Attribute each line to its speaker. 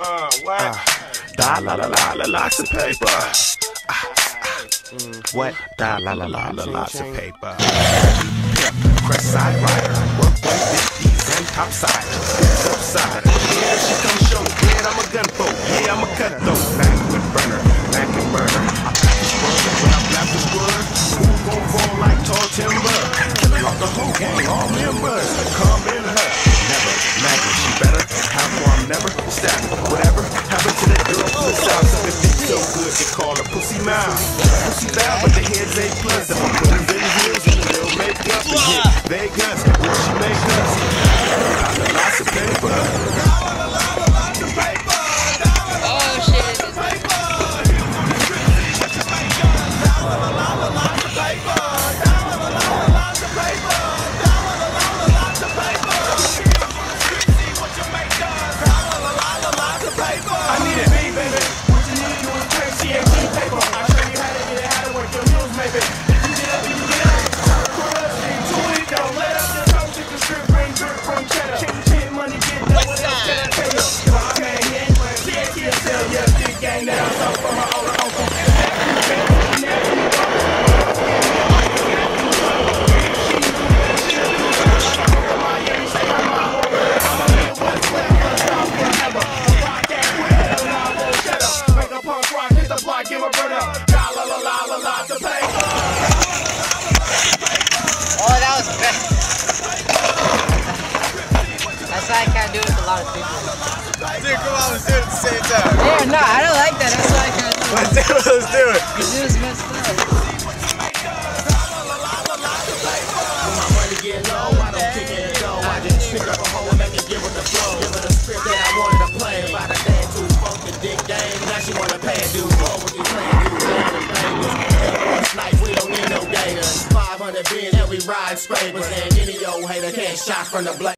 Speaker 1: What? Lots of paper. What? Lots of paper. Crest side rider, work 150s and top side, upside. Yeah, she come show, yeah, I'm a gunboat, yeah, I'm a cutthroat. Back and burner. I pack this word, when I blast this word, who gon' fall like tall timber? Killing off the whole gang, all members, come in her. Never, imagine she better, how far I'm never, stack, whatever, happened to that girl from the south, so it did so good, they call her Pussy Mouth. Pussy Mouth, but the head's A+, if I'm putting in heels and they'll make up and hit Vegas, will she make us? Lots of paper.
Speaker 2: Oh shit.
Speaker 1: I need it, baby. What you need to do is turn CAT paper. I'll show you how to get it, how to work your heels, maybe. If you get up, you get up. Corruption, too weak, don't let up your toe. Take the strip, bring dirt from cheddar. Chin, money, get up. What else can I tell you? My man, yeah, CAT will tell you. Big gang now, so for my older uncle. Give a brother, la to pay.
Speaker 2: Oh, that was bad. That's why I can't do it with a lot of people.
Speaker 3: Dude, come on, let's do it at the same time.
Speaker 2: Yeah, no, I don't like that. That's why I can't do it.
Speaker 3: Let's do it.
Speaker 2: You do this messed up.
Speaker 1: When my money get low, I don't kick it at all. I just pick up a hoe and make it give it the flow. Give it a script that I wanted to play. By the day too funky dick game. Now she wanna pay a dude. Roll with these playing dudes. We don't need no gators. 500 beans and we ride scrapers. And any old hater can't shot from the black.